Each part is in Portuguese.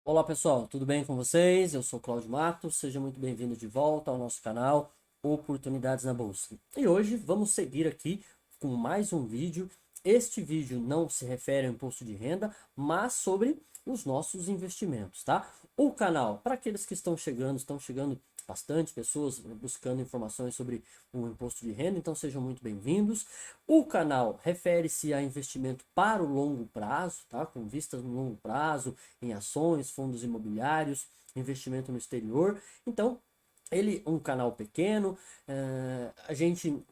Olá pessoal, tudo bem com vocês? Eu sou Cláudio Matos, seja muito bem-vindo de volta ao nosso canal Oportunidades na Bolsa. E hoje vamos seguir aqui com mais um vídeo. Este vídeo não se refere ao imposto de renda, mas sobre os nossos investimentos, tá? O canal, para aqueles que estão chegando bastante pessoas buscando informações sobre o imposto de renda, então sejam muito bem-vindos. O canal refere-se a investimento para o longo prazo, tá? Com vistas no longo prazo, em ações, fundos imobiliários, investimento no exterior. Então, ele um canal pequeno, a gente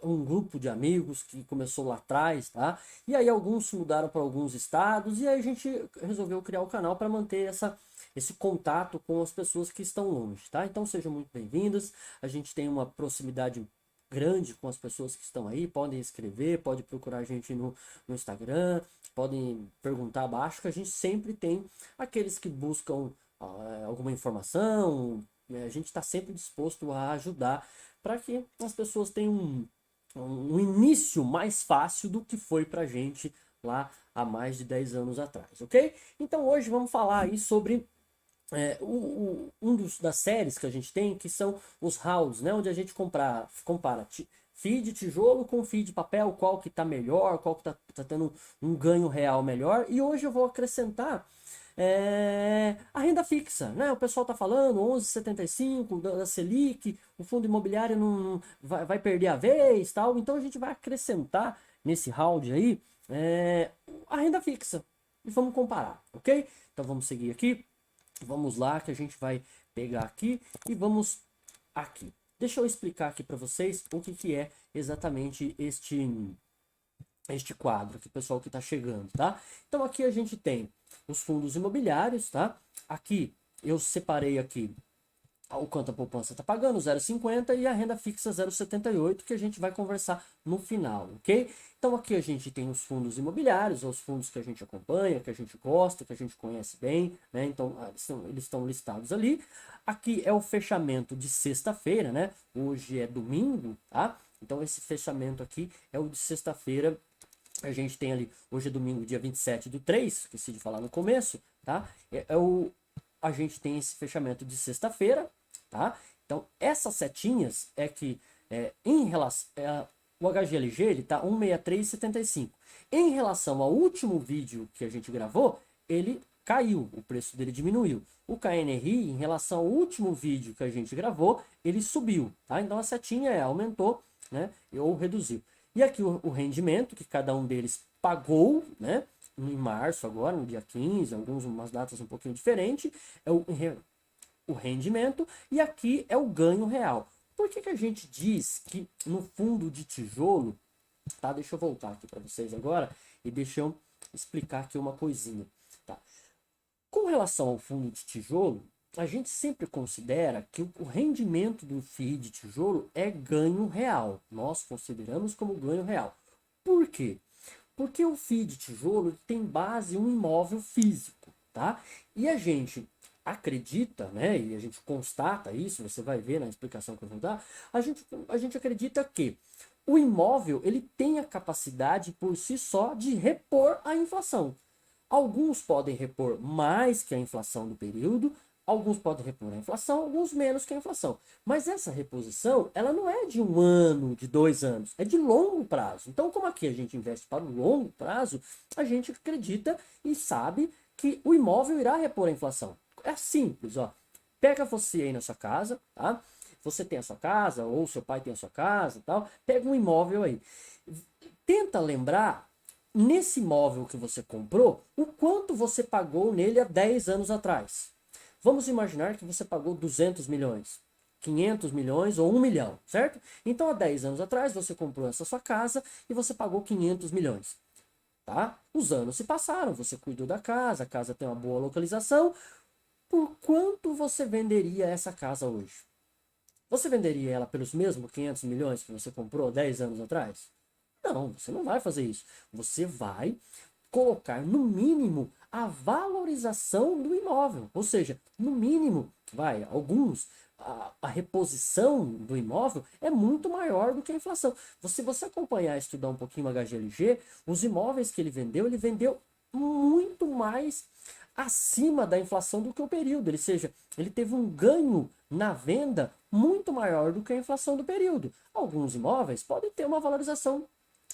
um grupo de amigos que começou lá atrás, tá? E aí alguns se mudaram para alguns estados e aí a gente resolveu criar o canal para manter esse contato com as pessoas que estão longe, tá? Então sejam muito bem-vindas. A gente tem uma proximidade grande com as pessoas que estão aí, podem escrever, pode procurar a gente no Instagram, podem perguntar abaixo, que a gente sempre tem aqueles que buscam alguma informação, né? A gente está sempre disposto a ajudar para que as pessoas tenham um início mais fácil do que foi para a gente lá há mais de 10 anos atrás, ok? Então hoje vamos falar aí sobre das séries que a gente tem, que são os rounds, né? Onde a gente compara feed tijolo com feed papel, qual que tá melhor, qual que tá tendo um ganho real melhor. E hoje eu vou acrescentar a renda fixa, né? O pessoal tá falando 11,75 da Selic, o fundo imobiliário não vai perder a vez, tal. Então a gente vai acrescentar nesse round aí a renda fixa e vamos comparar, ok? Então vamos seguir aqui. Vamos lá que a gente vai pegar aqui e vamos aqui. Deixa eu explicar aqui para vocês o que é exatamente este quadro aqui, pessoal que está chegando, tá? Então aqui a gente tem os fundos imobiliários, tá? Aqui eu separei aqui o quanto a poupança está pagando, 0,50 e a renda fixa 0,78 que a gente vai conversar no final, ok? Então aqui a gente tem os fundos imobiliários, os fundos que a gente acompanha, que a gente gosta, que a gente conhece bem, né? Então eles estão listados ali. Aqui é o fechamento de sexta-feira, né? Hoje é domingo, tá? Então esse fechamento aqui é o de sexta-feira. A gente tem ali, hoje é domingo, dia 27/3, esqueci de falar no começo, tá? A gente tem esse fechamento de sexta-feira, tá? Então, essas setinhas é que, em relação, o HGLG, ele tá 163,75. Em relação ao último vídeo que a gente gravou, ele caiu, o preço dele diminuiu. O KNRI, em relação ao último vídeo que a gente gravou, ele subiu, tá? Então, a setinha aumentou, né? Ou reduziu. E aqui o rendimento que cada um deles pagou, né? Em março agora, no dia 15, umas datas um pouquinho diferentes, é o rendimento, e aqui é o ganho real. Por que a gente diz que no fundo de tijolo, tá? Deixa eu voltar aqui para vocês agora e deixa eu explicar aqui uma coisinha, tá? Com relação ao fundo de tijolo, a gente sempre considera que o rendimento do FII de tijolo é ganho real. Nós consideramos como ganho real. Por quê? Porque o FII de tijolo tem base em um imóvel físico, tá? E a gente acredita, né, e a gente constata isso, você vai ver na explicação que eu vou dar, a gente acredita que o imóvel ele tem a capacidade por si só de repor a inflação. Alguns podem repor mais que a inflação do período, alguns podem repor a inflação, alguns menos que a inflação. Mas essa reposição, ela não é de 1 ano, de 2 anos, é de longo prazo. Então, como aqui a gente investe para o longo prazo, a gente acredita e sabe que o imóvel irá repor a inflação. É simples, ó. Pega você aí na sua casa, tá? Você tem a sua casa, ou seu pai tem a sua casa, tal. Pega um imóvel aí. Tenta lembrar nesse imóvel que você comprou, o quanto você pagou nele há 10 anos atrás. Vamos imaginar que você pagou 200 milhões, 500 milhões ou 1 milhão, certo? Então, há 10 anos atrás, você comprou essa sua casa e você pagou 500 milhões, tá? Os anos se passaram, você cuidou da casa, a casa tem uma boa localização. Por quanto você venderia essa casa hoje? Você venderia ela pelos mesmos 500 milhões que você comprou 10 anos atrás? Não, você não vai fazer isso. Você vai colocar no mínimo a valorização do imóvel. Ou seja, no mínimo, a reposição do imóvel é muito maior do que a inflação. Se você acompanhar e estudar um pouquinho o HGLG, os imóveis que ele vendeu muito mais acima da inflação do que o período, ou seja, ele teve um ganho na venda muito maior do que a inflação do período. Alguns imóveis podem ter uma valorização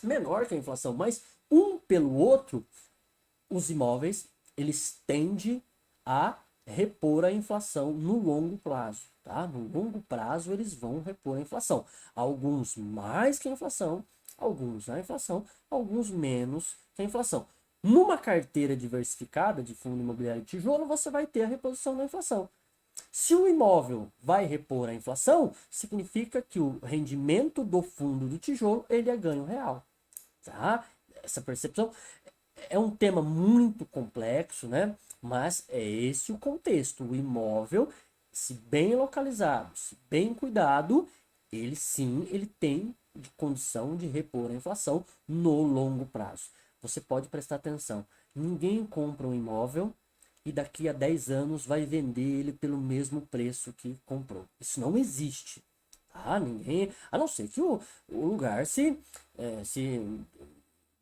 menor que a inflação, mas um pelo outro, os imóveis eles tendem a repor a inflação no longo prazo, tá? No longo prazo eles vão repor a inflação. Alguns mais que a inflação, alguns a inflação, alguns menos que a inflação. Numa carteira diversificada de fundo imobiliário de tijolo, você vai ter a reposição da inflação. Se o imóvel vai repor a inflação, significa que o rendimento do fundo do tijolo ele é ganho real, tá? Essa percepção é um tema muito complexo, né? Mas é esse o contexto. O imóvel, se bem localizado, se bem cuidado, ele sim, ele tem condição de repor a inflação no longo prazo. Você pode prestar atenção. Ninguém compra um imóvel e daqui a 10 anos vai vender ele pelo mesmo preço que comprou. Isso não existe. Tá? Ninguém, a não ser que o lugar se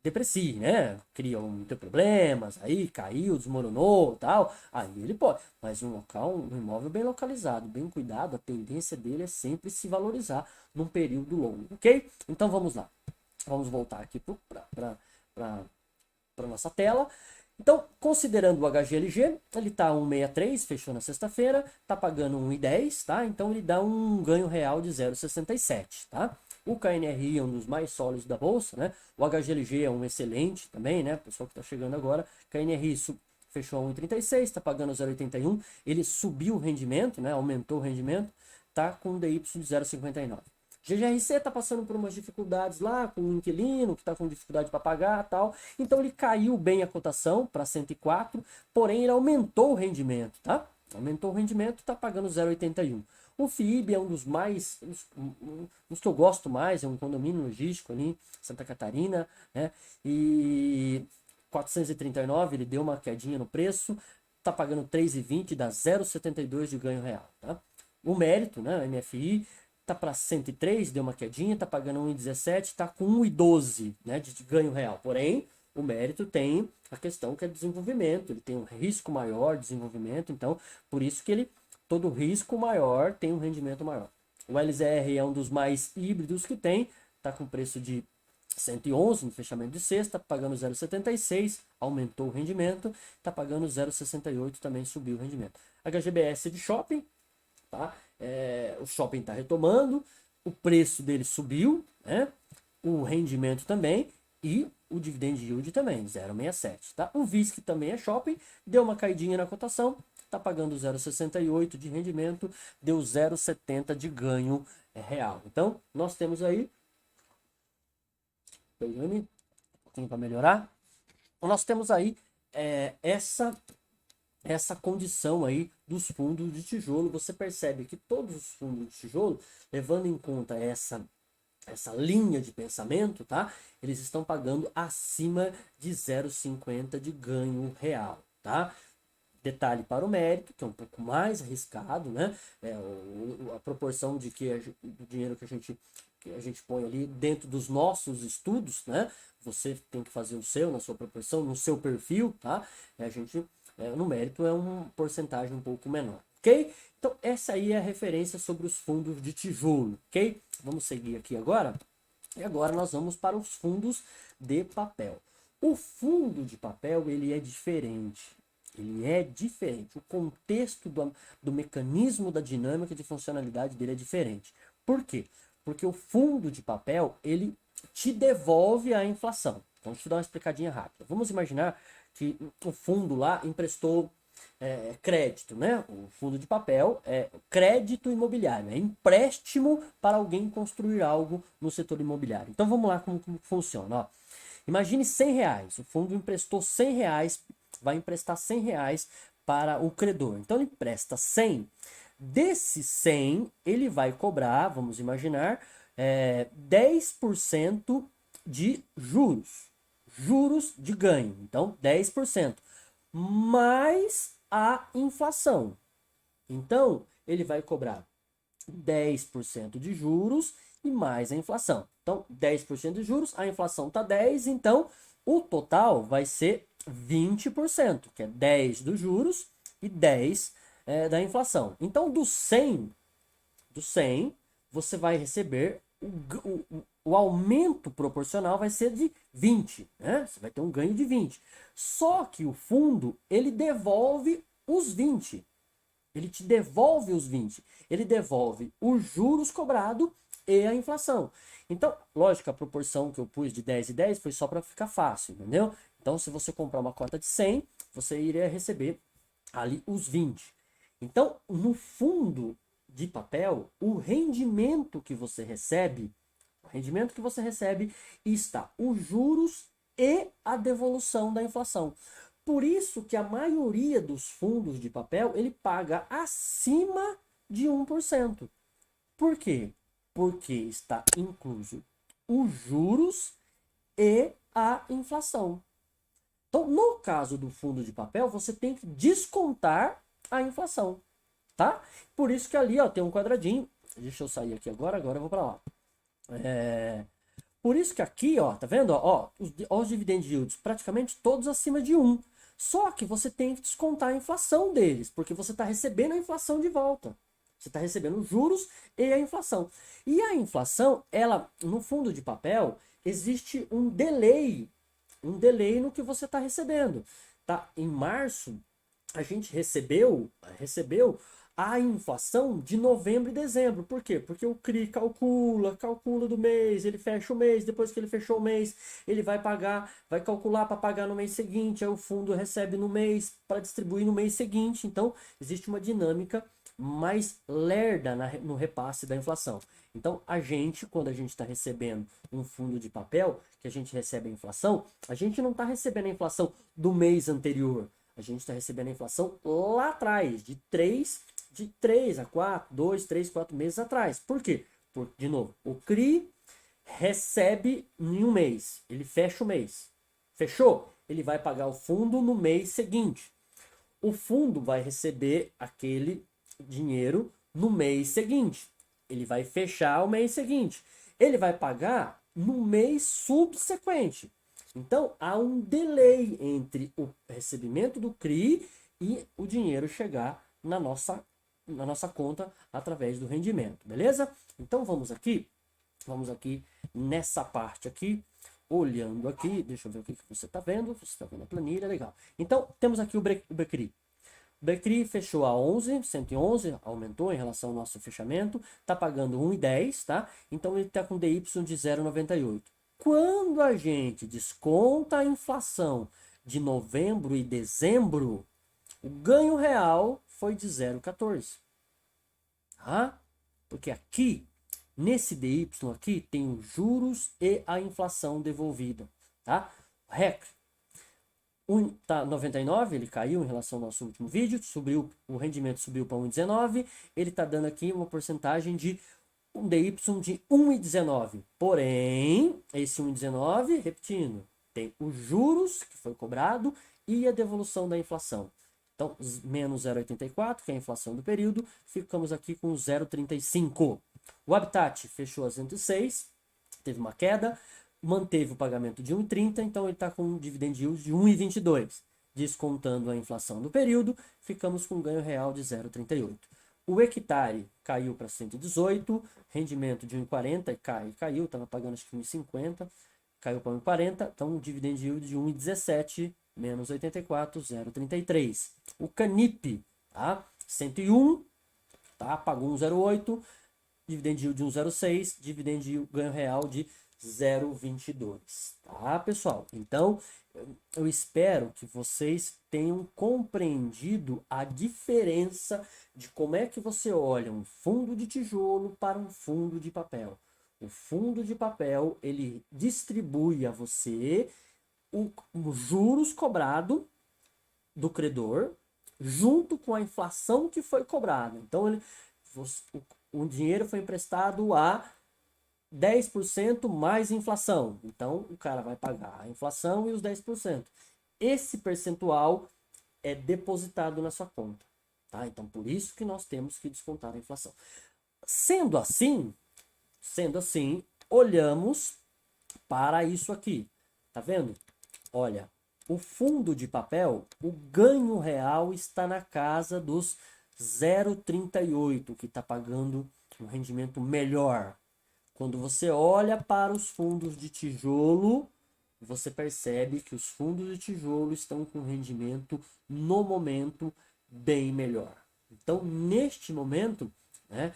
deprecie, né? Criam ter problemas, aí caiu, desmoronou, tal, aí ele pode. Mas um local, um imóvel bem localizado, bem cuidado, a tendência dele é sempre se valorizar num período longo, ok? Então vamos lá. Vamos voltar aqui para nossa tela. Então, considerando o HGLG, ele está 1,63, fechou na sexta-feira, está pagando 1,10, tá? Então ele dá um ganho real de 0,67, tá? O KNRI é um dos mais sólidos da bolsa, né? O HGLG é um excelente também, né? Pessoal que está chegando agora, KNRI fechou a 1,36, está pagando 0,81, ele subiu o rendimento, né? Aumentou o rendimento, tá com um DY de 0,59. GGRC está passando por umas dificuldades lá com o inquilino que está com dificuldade para pagar tal. Então ele caiu bem a cotação para 104, porém ele aumentou o rendimento, tá? Aumentou o rendimento, está pagando 0,81. O FIIB é um dos mais, uns que eu gosto mais, é um condomínio logístico ali, Santa Catarina, né? E 439, ele deu uma quedinha no preço, está pagando 3,20, dá 0,72 de ganho real, tá? O mérito, né, o MFI, tá para 103, deu uma quedinha, tá pagando 1,17, tá com 1,12, né, de ganho real. Porém, o mérito tem a questão que é desenvolvimento, ele tem um risco maior de desenvolvimento, então, por isso que ele, todo risco maior tem um rendimento maior. O LZR é um dos mais híbridos que tem, tá com preço de 111 no fechamento de sexta, pagando 0,76, aumentou o rendimento, tá pagando 0,68, também subiu o rendimento. HGBS de shopping, tá? O shopping está retomando, o preço dele subiu, né? O rendimento também e o dividend yield também, 0,67. Tá? O VISC também é shopping, deu uma caidinha na cotação, está pagando 0,68 de rendimento, deu 0,70 de ganho real. Então, nós temos aí, um pouquinho para melhorar, nós temos aí essa condição aí dos fundos de tijolo. Você percebe que todos os fundos de tijolo, levando em conta essa linha de pensamento, tá? Eles estão pagando acima de 0,50 de ganho real, tá? Detalhe para o mérito, que é um pouco mais arriscado, né? A proporção de do dinheiro que a gente põe ali dentro dos nossos estudos, né? Você tem que fazer o seu, na sua proporção, no seu perfil, tá? No mérito é uma porcentagem um pouco menor, ok? Então essa aí é a referência sobre os fundos de tijolo, ok? Vamos seguir aqui agora. E agora nós vamos para os fundos de papel. O fundo de papel, ele é diferente. Ele é diferente. O contexto do mecanismo da dinâmica de funcionalidade dele é diferente. Por quê? Porque o fundo de papel, ele te devolve a inflação. Então, deixa eu dar uma explicadinha rápida. Vamos imaginar que o fundo lá emprestou crédito, né? O fundo de papel é crédito imobiliário, é empréstimo para alguém construir algo no setor imobiliário. Então vamos lá como funciona. Ó. Imagine 100 reais, o fundo emprestou 100 reais, vai emprestar 100 reais para o credor. Então ele empresta 100, desses 100 ele vai cobrar, vamos imaginar, 10% de juros de ganho, então 10%, mais a inflação. Então, ele vai cobrar 10% de juros e mais a inflação. Então, 10% de juros, a inflação está 10, então o total vai ser 20%, que é 10 dos juros e 10 da inflação. Então, do 100, você vai receber o aumento proporcional vai ser de 20, né? Você vai ter um ganho de 20. Só que o fundo, ele devolve os 20. Ele te devolve os 20. Ele devolve os juros cobrados e a inflação. Então, lógico, a proporção que eu pus de 10 e 10 foi só para ficar fácil, entendeu? Então, se você comprar uma cota de 100, você iria receber ali os 20. Então, no fundo de papel, o rendimento que você recebe, está os juros e a devolução da inflação. Por isso que a maioria dos fundos de papel, ele paga acima de 1%. Por quê? Porque está incluso os juros e a inflação. Então, no caso do fundo de papel, você tem que descontar a inflação, tá? Por isso que ali, ó, tem um quadradinho. Deixa eu sair aqui agora eu vou para lá. Por isso que aqui, ó, tá vendo? Ó, os dividend yields praticamente todos acima de 1. Só que você tem que descontar a inflação deles, porque você está recebendo a inflação de volta. Você está recebendo os juros e a inflação. E a inflação, ela, no fundo de papel, existe um delay no que você está recebendo. Tá? Em março, a gente recebeu a inflação de novembro e dezembro. Por quê? Porque o CRI calcula do mês, ele fecha o mês, depois que ele fechou o mês, ele vai calcular para pagar no mês seguinte, aí o fundo recebe no mês para distribuir no mês seguinte. Então, existe uma dinâmica mais lerda no repasse da inflação. Então, quando a gente está recebendo um fundo de papel, que a gente recebe a inflação, a gente não está recebendo a inflação do mês anterior. A gente está recebendo a inflação lá atrás, de 3 a 4, 2, 3, 4 meses atrás. Por quê? De novo, o CRI recebe em um mês, ele fecha o mês. Fechou? Ele vai pagar o fundo no mês seguinte. O fundo vai receber aquele dinheiro no mês seguinte. Ele vai fechar o mês seguinte. Ele vai pagar no mês subsequente. Então, há um delay entre o recebimento do CRI e o dinheiro chegar na nossa conta através do rendimento, beleza? Então, vamos aqui nessa parte aqui, olhando aqui, deixa eu ver o que você está vendo, você está vendo a planilha, legal. Então, temos aqui o BCRI. O BCRI fechou a 111, aumentou em relação ao nosso fechamento, está pagando 1,10, tá? Então, ele está com DY de 0,98. Quando a gente desconta a inflação de novembro e dezembro, o ganho real foi de 0,14. Tá? Porque aqui, nesse DY aqui, tem os juros e a inflação devolvida. Tá? O REC tá 99, ele caiu em relação ao nosso último vídeo, o rendimento subiu para 1,19, ele está dando aqui uma porcentagem de um DY de 1,19. Porém, esse 1,19, repetindo, tem os juros que foi cobrado e a devolução da inflação. Então, menos 0,84, que é a inflação do período, ficamos aqui com 0,35. O Habitat fechou a 106, teve uma queda, manteve o pagamento de 1,30, então ele está com um dividend yield de 1,22. Descontando a inflação do período, ficamos com um ganho real de 0,38. O hectare caiu para 118, rendimento de 1,40, caiu, estava pagando acho que 1,50, caiu para 1,40, então um dividend yield de 1,17, menos 84, 0,33. O Canip, tá? 101, tá? Pagou 1,08, dividend yield de 1,06, dividend yield, ganho real de 0,22, tá, pessoal? Então, eu espero que vocês tenham compreendido a diferença de como é que você olha um fundo de tijolo para um fundo de papel. O fundo de papel, ele distribui a você os juros cobrado do credor junto com a inflação que foi cobrada. Então, o dinheiro foi emprestado a 10% mais inflação. Então, o cara vai pagar a inflação e os 10%. Esse percentual é depositado na sua conta. Tá? Então, por isso que nós temos que descontar a inflação. Sendo assim, olhamos para isso aqui. Tá vendo? Olha, o fundo de papel, o ganho real está na casa dos 0,38, que está pagando um rendimento melhor. Quando você olha para os fundos de tijolo, você percebe que os fundos de tijolo estão com rendimento, no momento, bem melhor. Então, neste momento, né,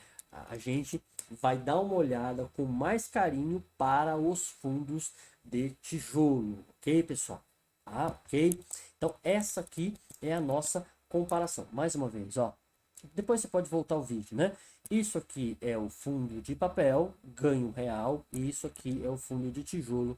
a gente vai dar uma olhada com mais carinho para os fundos de tijolo, ok, pessoal? Ok? Então, essa aqui é a nossa comparação. Mais uma vez, ó. Depois você pode voltar ao vídeo, né? Isso aqui é o fundo de papel, ganho real, e isso aqui é o fundo de tijolo,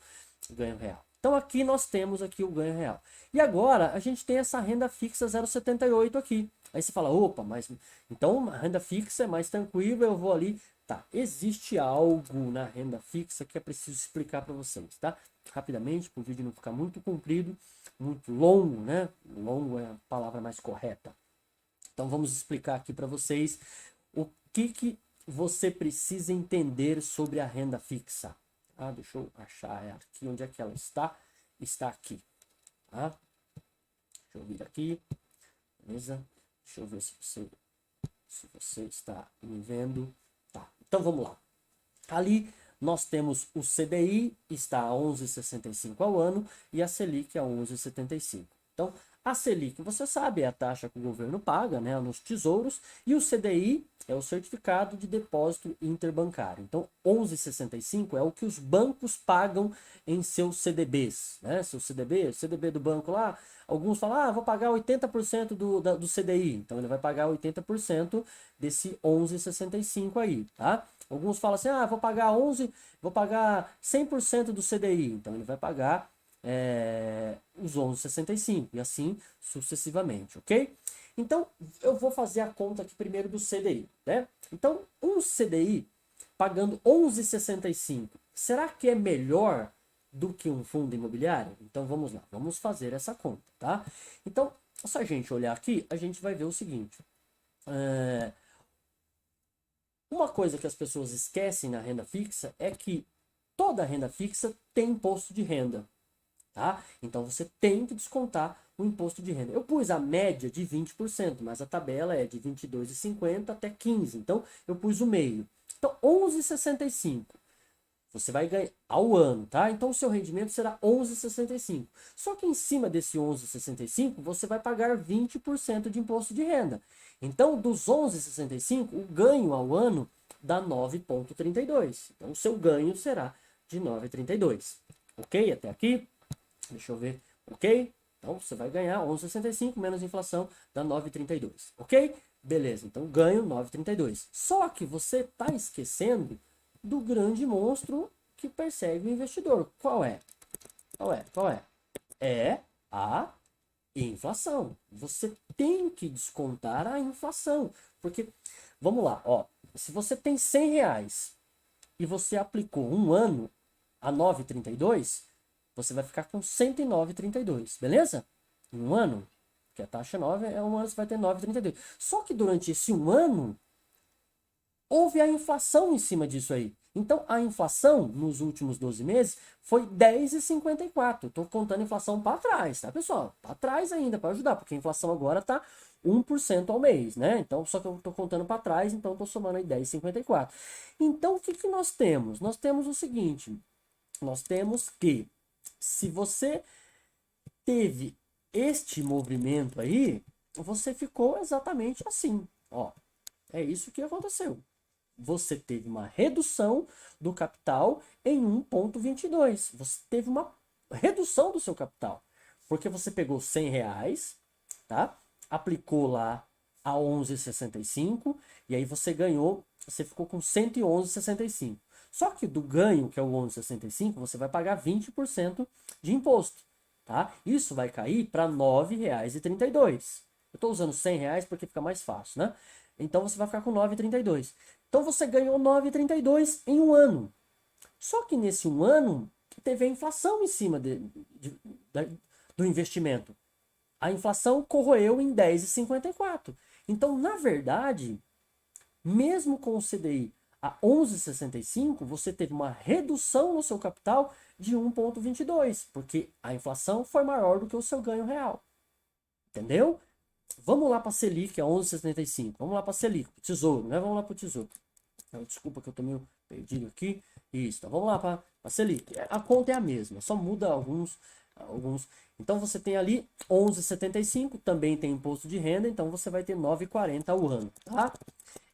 ganho real. Então aqui nós temos aqui o ganho real. E agora a gente tem essa renda fixa 0,78 aqui. Aí você fala, opa, mas então a renda fixa é mais tranquila, eu vou ali. Tá, existe algo na renda fixa que é preciso explicar para vocês, tá? Rapidamente, para o vídeo não ficar muito comprido, muito longo, né? Longo é a palavra mais correta. Então vamos explicar aqui para vocês o que você precisa entender sobre a renda fixa. Ah, deixa eu achar aqui onde é que ela está. Está aqui. Tá? Deixa eu vir aqui. Beleza? Deixa eu ver se você está me vendo. Tá. Então vamos lá. Ali nós temos o CDI, está a 11,65 ao ano, e a Selic a 11,75. Então, a Selic, você sabe, é a taxa que o governo paga, né, nos tesouros, e o CDI é o certificado de depósito interbancário. Então, 11,65 é o que os bancos pagam em seus CDBs, né? Seu CDB do banco lá, alguns falam, vou pagar 80% do CDI. Então, ele vai pagar 80% desse 11,65 aí, tá? Alguns falam assim, vou pagar 100% do CDI. Então, ele vai pagar os 11,65 e assim sucessivamente, ok? Então, eu vou fazer a conta aqui primeiro do CDI, né? Então, um CDI pagando 11,65, será que é melhor do que um fundo imobiliário? Então, vamos lá, vamos fazer essa conta, tá? Então, se a gente olhar aqui, a gente vai ver o seguinte. Uma coisa que as pessoas esquecem na renda fixa é que toda renda fixa tem imposto de renda. Tá? Então você tem que descontar o imposto de renda. Eu pus a média de 20%, mas a tabela é de 22,50 até 15%. Então eu pus o meio. Então 11,65 você vai ganhar ao ano, tá? Então o seu rendimento será 11,65. Só que em cima desse 11,65 você vai pagar 20% de imposto de renda. Então dos 11,65 o ganho ao ano dá 9,32. Então o seu ganho será de 9,32. Ok? Até aqui? Deixa eu ver, ok? Então você vai ganhar 11,65 menos inflação dá 9,32, ok? Beleza, então ganho 9,32. Só que você está esquecendo do grande monstro que persegue o investidor. Qual é? Qual é? É a inflação. Você tem que descontar a inflação. Porque, vamos lá, ó, se você tem R$ 100 e você aplicou um ano a 9,32, você vai ficar com 109,32, beleza? Em um ano, que a taxa 9 é um ano, você vai ter 9,32. Só que durante esse um ano, houve a inflação em cima disso aí. Então, a inflação nos últimos 12 meses foi 10,54. Estou contando a inflação para trás, tá, pessoal? Para trás ainda, para ajudar, porque a inflação agora está 1% ao mês, né? Então, só que eu estou contando para trás, então estou somando aí 10,54. Então, o que nós temos? Nós temos o seguinte, nós temos que se você teve este movimento aí, você ficou exatamente assim, ó. É isso que aconteceu. Você teve uma redução do capital em 1,22. Você teve uma redução do seu capital. Porque você pegou R$ 100, tá? Aplicou lá a 11,65 e aí você ganhou, você ficou com 111,65. Só que do ganho, que é o 11,65, você vai pagar 20% de imposto, tá? Isso vai cair para R$ 9,32. Eu estou usando R$ 100 porque fica mais fácil, né? Então você vai ficar com 9,32. Então você ganhou 9,32 em um ano. Só que nesse um ano teve a inflação em cima do investimento. A inflação corroeu em 10,54. Então, na verdade, mesmo com o CDI a 11,65, você teve uma redução no seu capital de 1,22, porque a inflação foi maior do que o seu ganho real. Entendeu? Vamos lá para a Selic, a 11,75. Vamos lá para a Selic, Tesouro, né? Vamos lá para o Tesouro. Desculpa que eu tô meio perdido aqui. Isso, então vamos lá para a Selic. A conta é a mesma, só muda alguns. Então você tem ali 11,75, também tem imposto de renda, então você vai ter 9,40 ao ano, tá?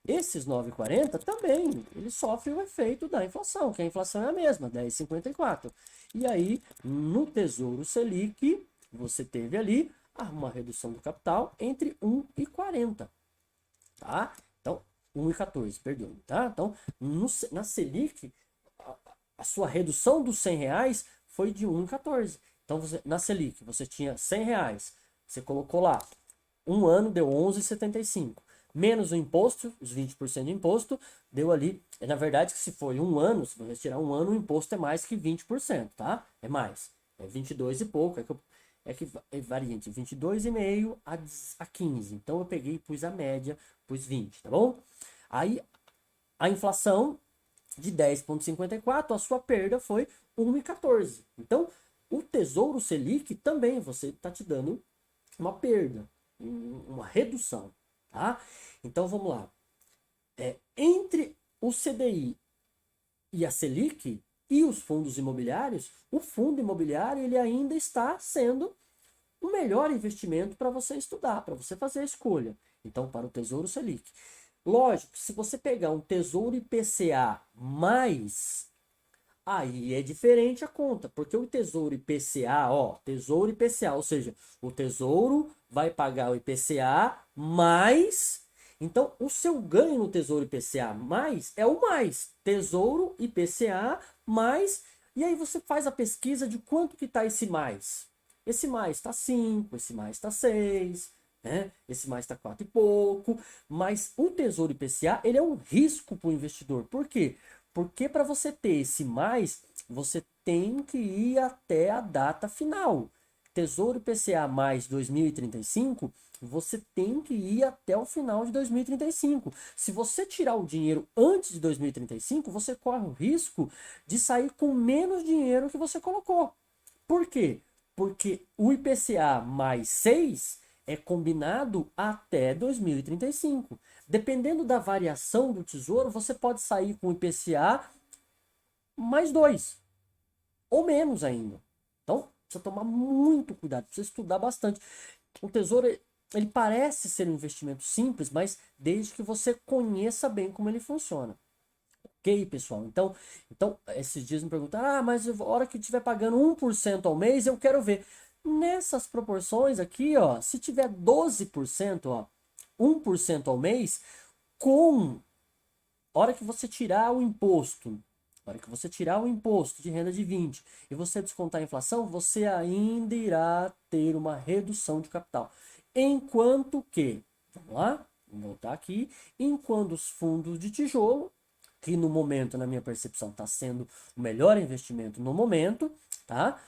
Esses 9,40 também, ele sofre o efeito da inflação, que a inflação é a mesma, 10,54. E aí, no Tesouro Selic, você teve ali uma redução do capital entre 1 e 40, tá? Então, 1,14, perdão, tá? Então, na Selic, a sua redução dos R$ 100 foi de 1,14. Então, na Selic, você tinha R$ 100, você colocou lá, um ano deu 11,75. Menos o imposto, os 20% de imposto, deu ali, na verdade, que se foi um ano, se você tirar um ano, o imposto é mais que 20%, tá? É mais, é 22 e pouco, é que varia entre 22,5 a 15. Então eu peguei e pus a média, pus 20, tá bom? Aí a inflação de 10,54, a sua perda foi 1,14. Então o Tesouro Selic também você está te dando uma perda, uma redução, tá? Então vamos lá. Entre o CDI e a Selic e os fundos imobiliários, o fundo imobiliário ele ainda está sendo o melhor investimento para você estudar, para você fazer a escolha. Então, para o Tesouro Selic. Lógico, se você pegar um Tesouro IPCA mais, aí é diferente a conta, porque o Tesouro IPCA, Tesouro IPCA, ou seja, o Tesouro vai pagar o IPCA mais, então o seu ganho no Tesouro IPCA mais é o mais, Tesouro IPCA mais, e aí você faz a pesquisa de quanto que está esse mais. Esse mais está 5, esse mais está 6, né? Esse mais está 4 e pouco, mas o Tesouro IPCA ele é um risco para o investidor. Por quê? Porque para você ter esse mais, você tem que ir até a data final. Tesouro IPCA mais 2035, você tem que ir até o final de 2035. Se você tirar o dinheiro antes de 2035, você corre o risco de sair com menos dinheiro que você colocou. Por quê? Porque o IPCA mais 6 é combinado até 2035. Dependendo da variação do tesouro, você pode sair com o IPCA mais 2 ou menos ainda. Então, precisa tomar muito cuidado, precisa estudar bastante. O tesouro, ele parece ser um investimento simples, mas desde que você conheça bem como ele funciona. Ok, pessoal? Então, esses dias me perguntaram, mas a hora que estiver pagando 1% ao mês, eu quero ver. Nessas proporções aqui, ó, se tiver 12%, ó, 1% ao mês, com hora que você tirar o imposto, hora que você tirar o imposto de renda de 20 e você descontar a inflação, você ainda irá ter uma redução de capital. Enquanto que, vamos lá, vou voltar aqui, enquanto os fundos de tijolo, que no momento, na minha percepção, está sendo o melhor investimento no momento, tá?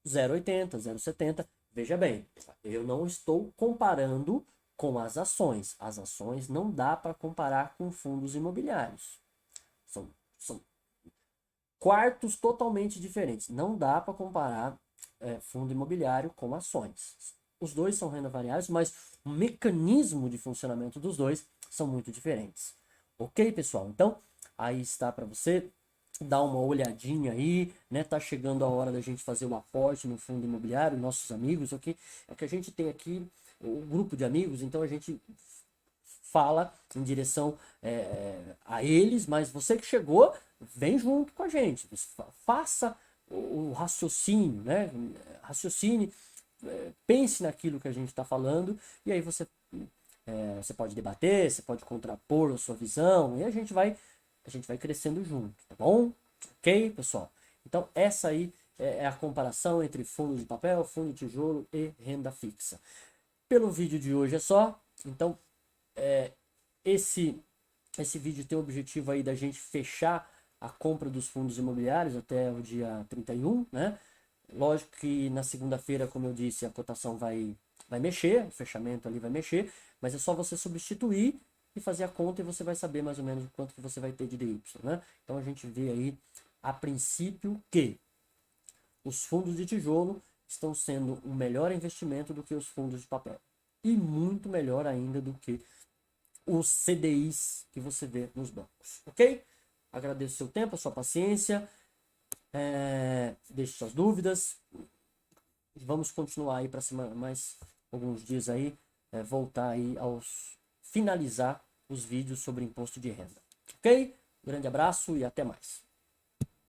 0,80, 0,70. Veja bem, eu não estou comparando com as ações. As ações não dá para comparar com fundos imobiliários. São quartos totalmente diferentes. Não dá para comparar fundo imobiliário com ações. Os dois são renda variáveis, mas o mecanismo de funcionamento dos dois são muito diferentes. Ok, pessoal? Então, aí está para você dar uma olhadinha aí, né? Tá chegando a hora da gente fazer o aporte no fundo imobiliário, nossos amigos, ok? É que a gente tem aqui um grupo de amigos, então a gente fala em direção a eles, mas você que chegou, vem junto com a gente, faça o raciocínio, né? Raciocine, pense naquilo que a gente está falando, e aí você pode debater, você pode contrapor a sua visão, e a gente vai crescendo junto, tá bom? Ok, pessoal? Então, essa aí é a comparação entre fundo de papel, fundo de tijolo e renda fixa. Pelo vídeo de hoje é só. Então, esse vídeo tem o objetivo aí da gente fechar a compra dos fundos imobiliários até o dia 31, né? Lógico que na segunda-feira, como eu disse, a cotação vai mexer, o fechamento ali vai mexer, mas é só você substituir e fazer a conta e você vai saber mais ou menos quanto que você vai ter de DY, né? Então a gente vê aí, a princípio, que os fundos de tijolo estão sendo um melhor investimento do que os fundos de papel. E muito melhor ainda do que os CDIs que você vê nos bancos, ok? Agradeço o seu tempo, a sua paciência, deixe suas dúvidas, vamos continuar aí para mais alguns dias aí, voltar aí finalizar os vídeos sobre imposto de renda, ok? Grande abraço e até mais.